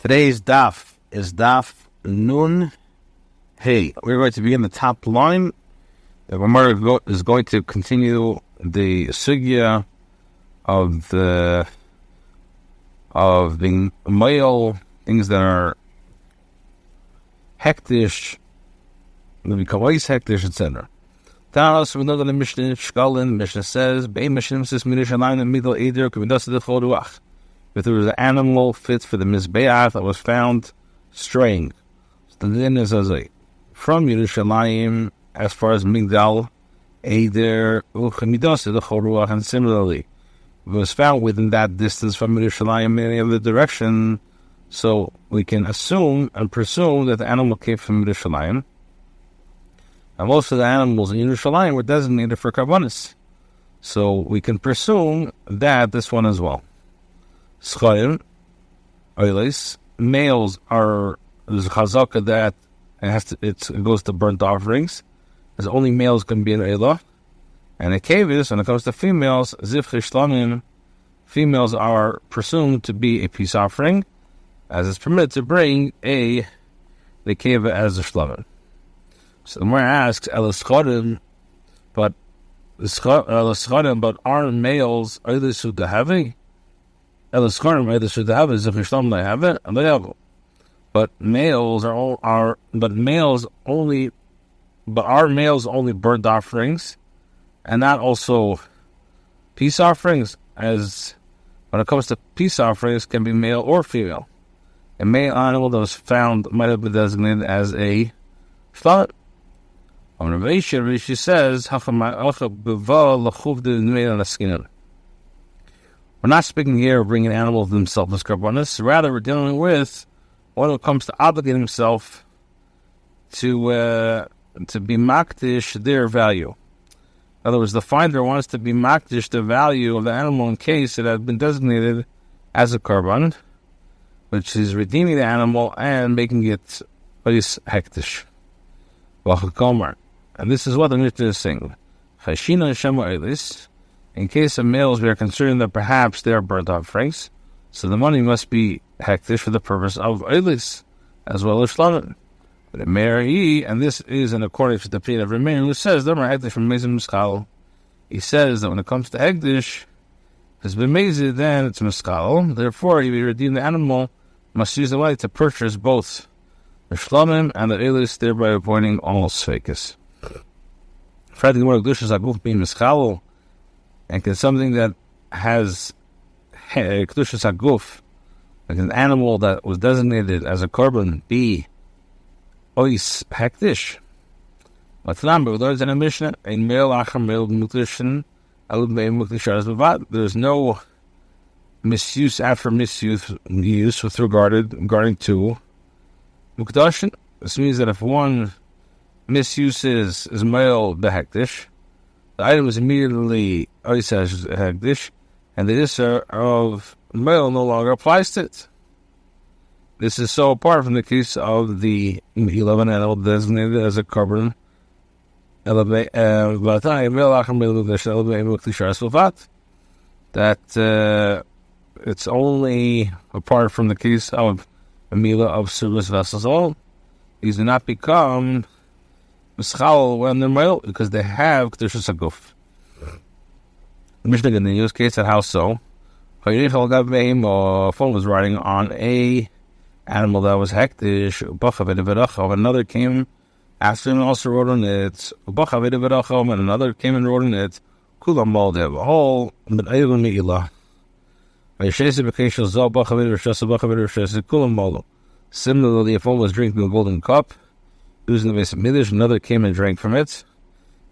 Today's daf is daf nun hey. We're going to begin the top line. The Gemara is going to continue the sugya of the male things that are hektish, maybe kawais hektish, etc. Taras we know that the Mishnah Shkalin Mishnah says Bein Mishnah says Mirishalayim the middle eder kumidas the choruach. If there was an animal fit for the mizbeach that was found straying, so the din is from Yerushalayim as far as Migdal eder u'chemidas the choruach, and similarly, if it was found within that distance from Yerushalayim in any other direction, so we can assume and presume that the animal came from Yerushalayim. And most of the animals in Yerushalayim were designated for karbanis, so we can presume that this one as well. Schayim, oilis, males are, there's a chazaka that it goes to burnt offerings, as only males can be an eilah. And a kavis, when it comes to females, zif chishlamim, females are presumed to be a peace offering, as it's permitted to bring the keva as a shlamim. So the Gemara asks, but are males either should have it? But males are males only burnt offerings, and not also peace offerings, as when it comes to peace offerings can be male or female. A male animal that was found might have been designated as a shlamim. On Rashi says, we're not speaking here of bringing animals themselves as karbanis. Rather, we're dealing with one who comes to obligate himself to be makdish their value. In other words, the finder wants to be makdish the value of the animal in case it had been designated as a karban, which is redeeming the animal and making it hektish. And this is what the Mishnah is saying. In case of males, we are concerned that perhaps they are burnt offerings, so the money must be hektish for the purpose of eilis, as well as shlamim. But and this is in accordance with the opinion of Rameir, who says that hektish from mezim miskal. He says that when it comes to hektish, if it's been mezid, then it's miskal. Therefore, if you redeem the animal, must use the money to purchase both the shlamim and the eilis, thereby avoiding all sfekas. Fred the word Kidushin Daf being miskal. And can something that has Kidushin Daf, like an animal that was designated as a korban, be ois hektish? But we learned in a Mishnah, a male achar male mukdishin, there's no misuse after misuse with regarding to mukdashin. This means that if one misuse is male behektish, the item is immediately ois hektish, and the isser of male no longer applies to it. This is so apart from the case of the 11 animal designated as a korban, that it's only apart from the case of a mila of service vessels alone. These do not become mischal when they're male because they have Kidushin Daf. The Mishnah continues, case at how so? A phone was riding on a animal that was hektish, another came after him and also rode on it, and another came and rode on it, kulam mal they have a whole, but ayvun mi'ilah. Similarly, if one was drinking a golden cup, using the base of midrash, another came and drank from it,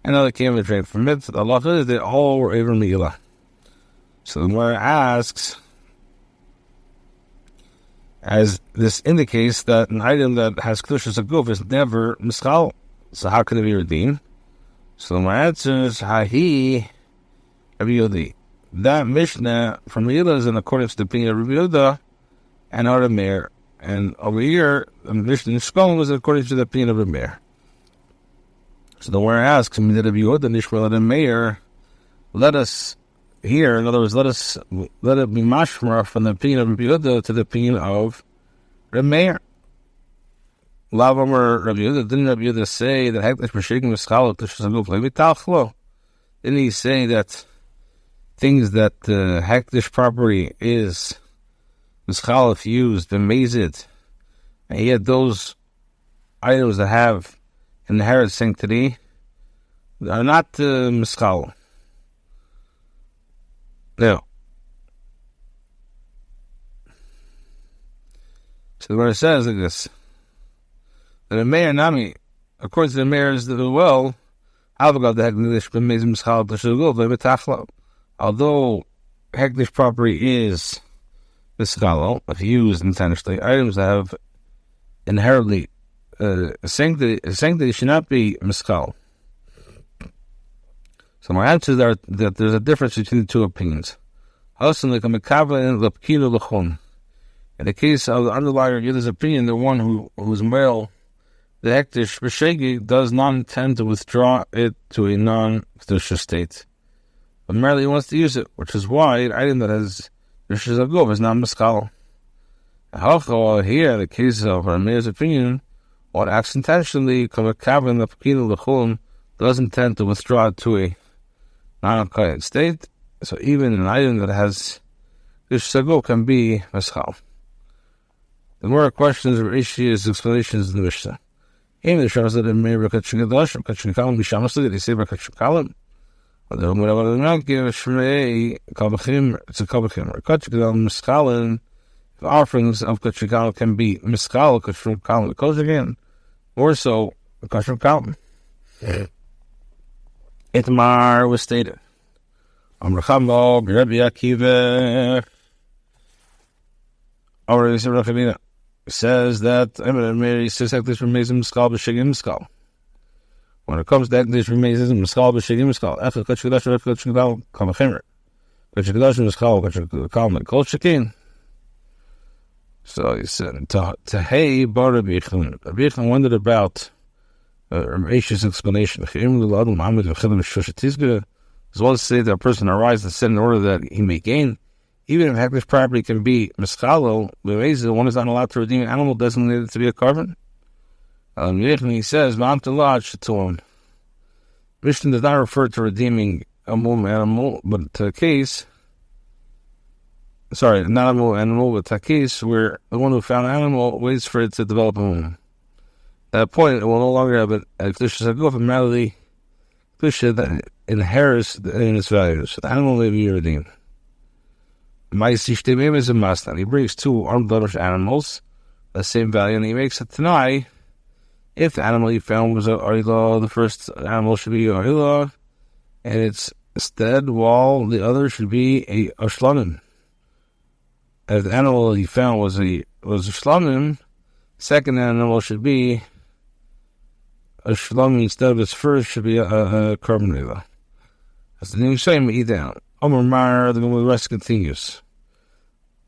another came and drank from it. The Allah is they all were ayvun mi'ilah. So the Gemara asks, as this indicates that an item that has Kidushin Daf is never mischal, so how can it be redeemed? So the Gemara answers, Hahi Rabbi Yodi. That Mishnah from Yehuda is in accordance to the opinion of Rabbi Yehuda and Rameir. And over here, the Mishnah in Shkolin was according to the opinion of Rameir. So the Gemara asks, Rabbi Yehuda Nishmael Rameir, let us here, in other words, let it be mashmar from the opinion of Rabbi Yehuda to the opinion of Meir. Lavamar Rabbi Yehuda, didn't Rabbi Yehuda say that Hekdesh B'Shegim Mischal Kidushin Daf? Didn't he say that things that Hekdesh property is Mischal if used, b'mezid, and yet those items that have inherent sanctity are not Mischal. No. So the verse says like this: that the Meir Nami, according to the Meir, is the well, although Hekdesh property is Mischal, if used intentionally, items that have inherently sanctity should not be Mischal. So my answer is that there's a difference between the two opinions. In the case of the underlier Yehuda's opinion, the one who's male, the Hekdesh B'Shegi does not intend to withdraw it to a non-Kedusha state, but merely wants to use it, which is why an item that has Rishis Agov is not Mischal. However, here, the case of Rameir's opinion, one acts intentionally, does intend to withdraw it to a non-Kayat state, so even an item that has Rishis Agov can be Mischal. The more questions or issues, explanations in the Mishnah. Even the Shabbos that it may be Kidushin Kalam Bishamas, they say Kidushin but the whatever they not give Shrei Kabachim, it's a Kabachim. Or Kidushin Mischalin, the offerings of Kidushin can be Mischal Kidushin Kalam. Because again, more so Kidushin Kalam. Itmar was stated. Amrachamo Rabbi Akiva. Already said Rabbi says that Mary says Hekdesh remains Mischal B'Shegim Mischal. When it comes to Hekdesh remains Mischal B'Shegim Mischal, after Kidushin Daf, Kamachimer, Kidushin Mischal, Kidushin Kol Shekin. So he said to Hey Bar Rabbi Yechon. Rabbi Yechon wondered about Ramesh's explanation. As well as say that a person arises and said in order that he may gain. Even if Hekdesh property can be Mischalo, one is not allowed to redeem an animal designated to be a carbon. He says, Mishnah does not refer to redeeming a animal, but to a case, not animal, but to a case where the one who found an animal waits for it to develop a mum. At that point, it will no longer have a Kidushin Agov, but merely Kidushin that inherits in its value. So the animal may be redeemed. He brings two armed animals, the same value, and he makes a Tanai. If the animal he found was a Arila, the first animal should be Arila, and it's instead, while the other should be a Shlamim. If the animal he found was a Shlamim, second animal should be a Shlamim instead of its first should be a Korban Arila. That's the name saying eat down. The rest continues.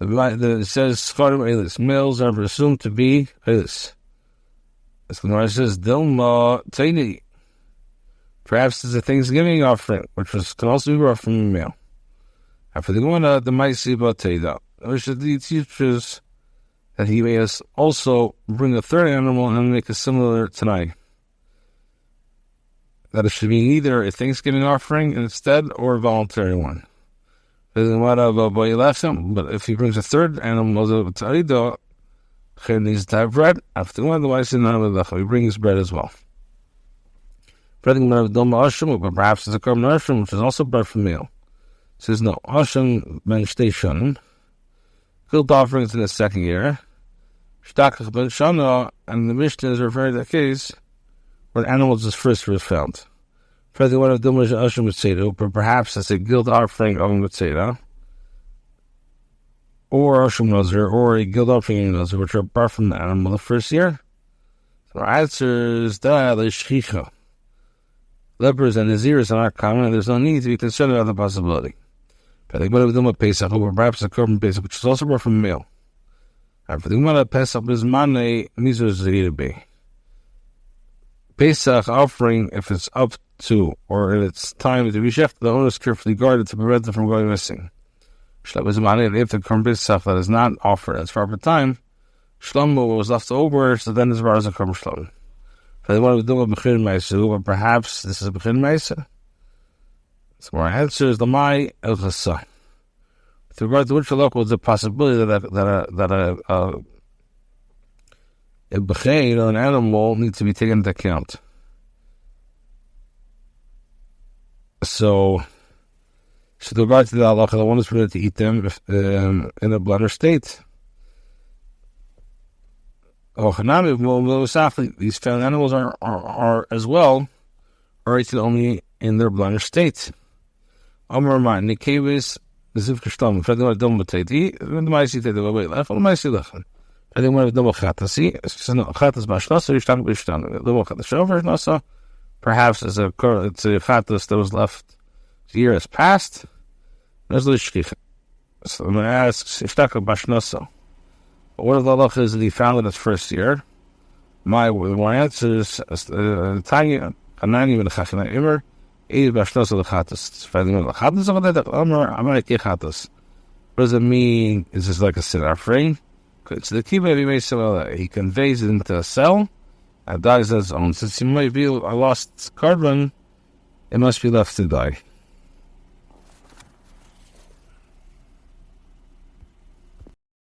It says, Sfarim Eilis, males are presumed to be Eilis. As the Gemara says, Dilma Taini. Perhaps it's a Thanksgiving offering, which can also be brought from a male. After the Gemara, the Maisi Bateda, which teaches that he may also bring a third animal and make a similar Tanai. That it should be either a Thanksgiving offering instead or a voluntary one. But if he brings a third animal, he needs to have bread. After one, otherwise he brings bread as well. But perhaps it's a Korban Ashram, which is also bread from meal. It says no. Ashram ben Shtei guilt offerings in the second year. Shtakach ben Shana, and the Mishnah is referring to the case where the animals is first was found. But perhaps it's a guilt offering of a Mitzvah, or Ashram Nazir, or a guilt offering of Nazir, which are apart from the animal the first year. So our answer is lepers and Naziris are not common, and there's no need to be concerned about the possibility. But Pesach, or perhaps a Korban Pesach, which is also brought from a male. And for the Gemara, Pesach is Mane Nizur Zeribe. Pesach offering, if it's up to, or if it's time to be sheft, the owner is carefully guarded to prevent it from going missing. If the Korban Pesach that is not offered as far for time, Shlomo was left over, so then his bar doesn't come Shlomo. If they want to do a Bechin Meisa, or perhaps this is a Bechin Meisa. So our answer is the Mai El Chasa. With regard to which halakha is the possibility that a Bechein or an animal needs to be taken into account. So with regard to the halakha, the one is permitted to eat them in a blender state. These found animals are as well, are eaten only in their blender state. Amar man, Nikevis, the Ziv Kishtam, Fredin Dom Matati, the Maisi Ted away left, or Maisi Lechan. I think one of the Chatasi, Chatas Bashnas, or Ishtan Bishtan, the Chatashover Nasa, perhaps it's a Chatas that was left, the year has passed, there's the Shkich. So I'm going to ask, Ishtaka Bashnasa. What of the halakha is that he found in his first year? My one answer is Tanya Hanani ben Chachana Immer Eid Bashnas of the Chatas. Finding the Chatas of that Amar Amalek Chatas. What does it mean? Is this like a sin frame? So the kibbutz he made so he conveys it into a cell and dies on its own. Since he might be a lost carbon, it must be left to die.